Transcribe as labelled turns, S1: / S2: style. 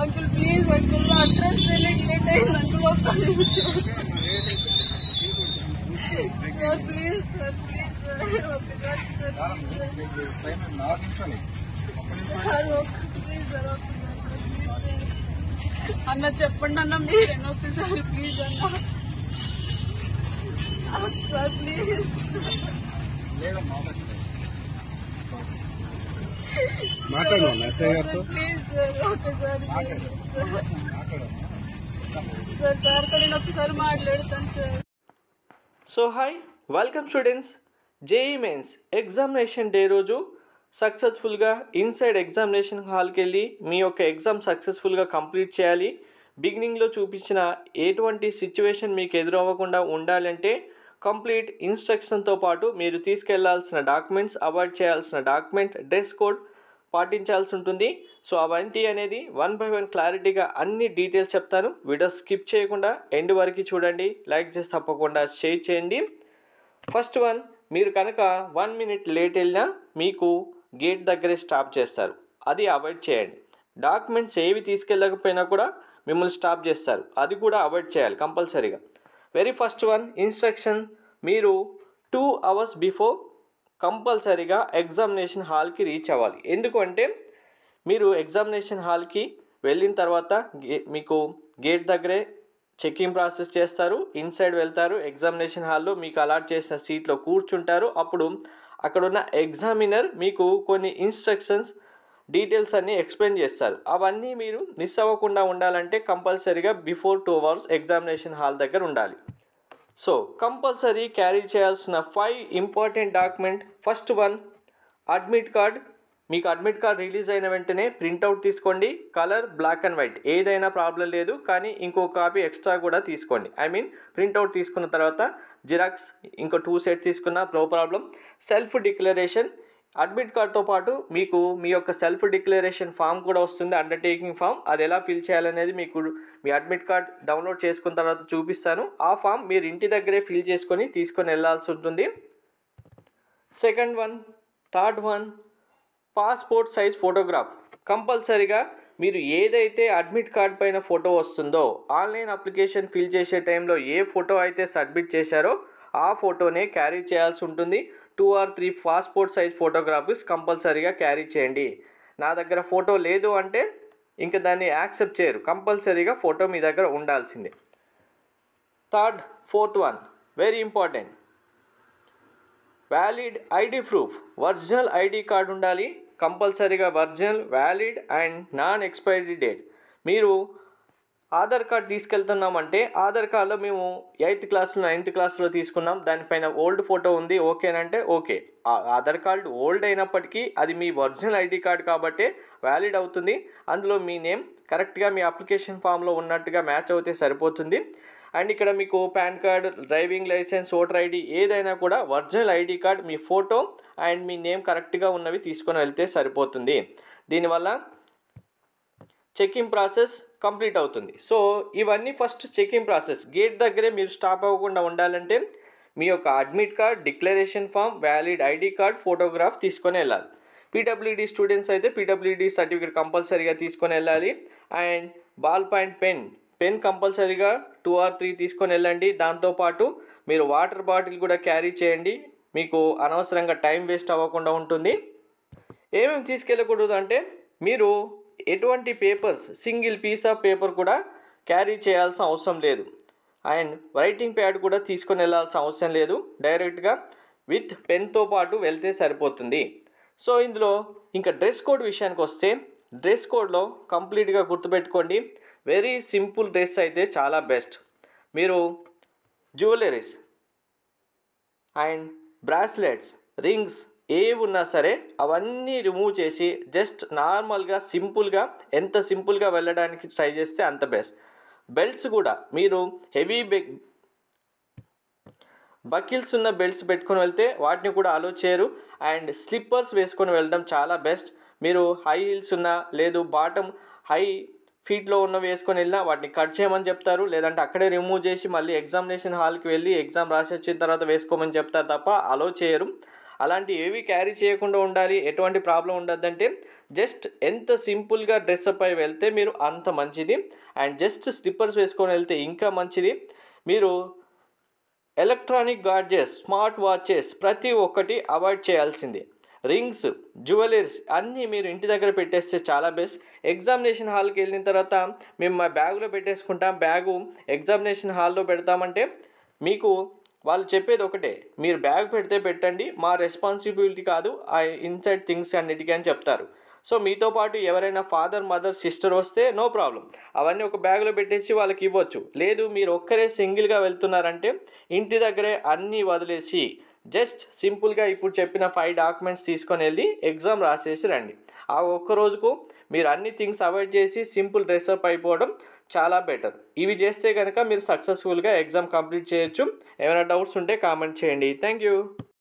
S1: Uncle please uncle address देने के late है अंकल सर प्लीज सर అన్న చెప్పండి అన్న మీరేనా ఒకసారి ప్లీజ్ అన్న సార్ ప్లీజ్ ప్లీజ్ సార్ ఒకసారి సార్ సార్తో నేను ఒకసారి మాట్లాడతాను sir.
S2: So hi, welcome students. JEE mains examination day రోజు సక్సెస్ఫుల్గా ఇన్సైడ్ ఎగ్జామినేషన్ హాల్కి వెళ్ళి మీ యొక్క ఎగ్జామ్ సక్సెస్ఫుల్గా కంప్లీట్ చేయాలి. బిగినింగ్లో చూపించిన ఎటువంటి సిచ్యువేషన్ మీకు ఎదురవ్వకుండా ఉండాలంటే కంప్లీట్ ఇన్స్ట్రక్షన్తో పాటు మీరు తీసుకెళ్లాల్సిన డాక్యుమెంట్స్, అవాయిడ్ చేయాల్సిన డాక్యుమెంట్, డ్రెస్ కోడ్ పాటించాల్సి ఉంటుంది. సో అవంటి అనేది 1 by 1 క్లారిటీగా అన్ని డీటెయిల్స్ చెప్తాను. వీడియో స్కిప్ చేయకుండా ఎండ్ వరకు చూడండి. లైక్ చేసి తప్పకుండా షేర్ చేయండి. ఫస్ట్ వన్, మీరు కనుక 1 minute లేట్ వెళ్ళినా మీకు గేట్ దగ్గరే స్టాప్ చేస్తారు. అది అవాయిడ్ చేయండి. డాక్యుమెంట్స్ ఏవి తీసుకెళ్ళకపోయినా కూడా మిమ్మల్ని స్టాప్ చేస్తారు. అది కూడా అవాయిడ్ చేయాలి కంపల్సరీగా. వెరీ ఫస్ట్ వన్ ఇన్స్ట్రక్షన్, మీరు 2 hours బిఫోర్ కంపల్సరీగా ఎగ్జామినేషన్ హాల్కి రీచ్ అవ్వాలి. ఎందుకంటే మీరు ఎగ్జామినేషన్ హాల్కి వెళ్ళిన తర్వాత మీకు గేట్ దగ్గరే చెకింగ్ ప్రాసెస్ చేస్తారు. ఇన్సైడ్ వెళ్తారు. ఎగ్జామినేషన్ హాల్లో మీకు అలాట్ చేసిన సీట్లో కూర్చుంటారు. అప్పుడు అక్కడున్న ఎగ్జామినర్ మీకు కొన్ని ఇన్స్ట్రక్షన్స్, డీటెయిల్స్ అన్నీ ఎక్స్ప్లెయిన్ చేస్తారు. అవన్నీ మీరు మిస్ అవ్వకుండా ఉండాలంటే కంపల్సరీగా బిఫోర్ 2 hours ఎగ్జామినేషన్ హాల్ దగ్గర ఉండాలి. సో కంపల్సరీ క్యారీ చేయాల్సిన 5 important document. First one, admit card. మీకు అడ్మిట్ కార్డ్ రిలీజ్ అయిన వెంటనే ప్రింట్అవుట్ తీసుకోండి. కలర్ బ్లాక్ అండ్ వైట్ ఏదైనా ప్రాబ్లం లేదు, కానీ ఇంకో కాపీ ఎక్స్ట్రా కూడా తీసుకోండి. ప్రింట్అవుట్ తీసుకున్న తర్వాత జిరాక్స్ ఇంకో 2 sets తీసుకున్నా no problem. Self declaration, admit కార్డ్తో పాటు మీకు మీ యొక్క సెల్ఫ్ డిక్లరేషన్ ఫామ్ కూడా వస్తుంది, అండర్టేకింగ్ ఫామ్. అది ఎలా ఫిల్ చేయాలనేది మీకు మీ అడ్మిట్ కార్డ్ డౌన్లోడ్ చేసుకున్న తర్వాత చూపిస్తాను. ఆ ఫామ్ మీరు ఇంటి దగ్గరే ఫిల్ చేసుకొని తీసుకొని వెళ్ళాల్సి ఉంటుంది. Second one, third one, passport size photograph. కంపల్సరీగా మీరు ఏదైతే అడ్మిట్ కార్డ్ పైన ఫోటో వస్తుందో, ఆన్లైన్ అప్లికేషన్ ఫిల్ చేసే టైంలో ఏ ఫోటో అయితే సబ్మిట్ చేశారో ఆ ఫోటోనే క్యారీ చేయాల్సి ఉంటుంది. 2 or 3 పాస్పోర్ట్ సైజ్ ఫోటోగ్రాఫ్స్ కంపల్సరీగా క్యారీ చేయండి. నా దగ్గర ఫోటో లేదు అంటే ఇంకా దాన్ని యాక్సెప్ట్ చేయరు. కంపల్సరీగా ఫోటో మీ దగ్గర ఉండాల్సిందే. Fourth one, very important, valid ID proof. Original ID card ఉండాలి కంపల్సరీగా. Original, valid and non expiry date. మీరు ఆధార్ కార్డ్ తీసుకెళ్తున్నామంటే ఆధార్ కార్డులో మేము 8th క్లాస్లో 9th క్లాస్లో తీసుకున్నాం, దానిపైన ఓల్డ్ ఫోటో ఉంది, ఓకేనంటే ఓకే. ఆధార్ కార్డు ఓల్డ్ అయినప్పటికీ అది మీ ఒరిజినల్ ఐడి కార్డ్ కాబట్టి వ్యాలిడ్ అవుతుంది. అందులో మీ నేమ్ కరెక్ట్గా మీ అప్లికేషన్ ఫామ్లో ఉన్నట్టుగా మ్యాచ్ అవుతే సరిపోతుంది. అండ్ ఇక్కడ మీకు PAN card, driving licence, voter ID ఏదైనా కూడా ఒరిజినల్ ఐడి కార్డ్, మీ ఫోటో అండ్ మీ నేమ్ కరెక్ట్గా ఉన్నవి తీసుకొని వెళ్తే సరిపోతుంది. దీనివల్ల చెకింగ్ ప్రాసెస్ కంప్లీట్ అవుతుంది. సో ఇవన్నీ ఫస్ట్ చెకింగ్ ప్రాసెస్. గేట్ దగ్గరే మీరు స్టాప్ అవ్వకుండా ఉండాలంటే మీ యొక్క admit card, declaration form, valid ID card, photograph తీసుకొని వెళ్ళాలి. పీడబ్ల్యూడీ స్టూడెంట్స్ అయితే పీడబ్ల్యూడీ సర్టిఫికేట్ కంపల్సరీగా తీసుకొని వెళ్ళాలి. అండ్ బాల్ పాయింట్ పెన్ కంపల్సరీగా 2 or 3 తీసుకొని వెళ్ళండి. దాంతోపాటు మీరు వాటర్ బాటిల్ కూడా క్యారీ చేయండి, మీకు అనవసరంగా టైం వేస్ట్ అవ్వకుండా ఉంటుంది. ఏమేమి తీసుకెళ్ళకూడదు అంటే మీరు ఎటువంటి papers, single piece of paper కూడా క్యారీ చేయాల్సిన అవసరం లేదు. అండ్ రైటింగ్ ప్యాడ్ కూడా తీసుకొని వెళ్ళాల్సిన అవసరం లేదు. డైరెక్ట్గా విత్ పెన్తో పాటు వెళ్తే సరిపోతుంది. సో ఇందులో ఇంకా డ్రెస్ కోడ్ విషయానికి వస్తే, డ్రెస్ కోడ్లో కంప్లీట్గా గుర్తుపెట్టుకోండి. వెరీ సింపుల్ డ్రెస్ అయితే చాలా బెస్ట్. మీరు జ్యువెలరీస్ అండ్ బ్రాస్లెట్స్, రింగ్స్ ఏవి ఉన్నా సరే అవన్నీ రిమూవ్ చేసి జస్ట్ నార్మల్గా సింపుల్గా, ఎంత సింపుల్గా వెళ్ళడానికి ట్రై చేస్తే అంత బెస్ట్. బెల్ట్స్ కూడా మీరు హెవీ బకిల్స్ ఉన్న బెల్ట్స్ పెట్టుకొని వెళ్తే వాటిని కూడా అలో చేయరు. అండ్ స్లిప్పర్స్ వేసుకొని వెళ్ళడం చాలా బెస్ట్. మీరు హై హీల్స్ ఉన్నా, లేదు బాటమ్ హై ఫీట్లో ఉన్నవి వేసుకొని వెళ్ళినా వాటిని కట్ చేయమని చెప్తారు, లేదంటే అక్కడే రిమూవ్ చేసి మళ్ళీ ఎగ్జామినేషన్ హాల్కి వెళ్ళి ఎగ్జామ్ రాసి వచ్చిన తర్వాత వేసుకోమని చెప్తారు తప్ప అలో చేయరు. అలాంటి ఏవి క్యారీ చేయకుండా ఉండాలి, ఎటువంటి ప్రాబ్లం ఉండద్దంటే జస్ట్ ఎంత సింపుల్గా డ్రెస్అప్ అయి వెళ్తే మీరు అంత మంచిది. అండ్ జస్ట్ స్లిప్పర్స్ వేసుకొని వెళ్తే ఇంకా మంచిది. మీరు ఎలక్ట్రానిక్ గాడ్జెట్స్, స్మార్ట్ వాచెస్ ప్రతి ఒక్కటి అవాయిడ్ చేయాల్సిందే. రింగ్స్, జ్యువెలరీస్ అన్నీ మీరు ఇంటి దగ్గర పెట్టేస్తే చాలా బెస్ట్. ఎగ్జామినేషన్ హాల్కి వెళ్ళిన తర్వాత మేము మా బ్యాగులో పెట్టేసుకుంటాం, బ్యాగు ఎగ్జామినేషన్ హాల్లో పెడతామంటే మీకు వాళ్ళు చెప్పేది ఒకటే, మీరు బ్యాగ్ పెడితే పెట్టండి, మా రెస్పాన్సిబిలిటీ కాదు ఆ ఇన్సైడ్ థింగ్స్ అన్నిటికీ అని చెప్తారు. సో మీతో పాటు ఎవరైనా ఫాదర్, మదర్, సిస్టర్ వస్తే నో ప్రాబ్లం, అవన్నీ ఒక బ్యాగ్లో పెట్టేసి వాళ్ళకి ఇవ్వచ్చు. లేదు మీరు ఒక్కరే సింగిల్గా వెళ్తున్నారంటే ఇంటి దగ్గరే అన్నీ వదిలేసి జస్ట్ సింపుల్గా ఇప్పుడు చెప్పిన 5 డాక్యుమెంట్స్ తీసుకొని వెళ్ళి ఎగ్జామ్ రాసేసి రండి. ఆ ఒక్క రోజుకు మీరు అన్ని థింగ్స్ అవాయిడ్ చేసి సింపుల్ డ్రెస్అప్ అయిపోవడం చాలా బెటర్. ఇవి చేస్తే కనుక మీరు సక్సెస్ఫుల్గా ఎగ్జామ్ కంప్లీట్ చేయొచ్చు. ఏమైనా డౌట్స్ ఉంటే కామెంట్ చేయండి. Thank you.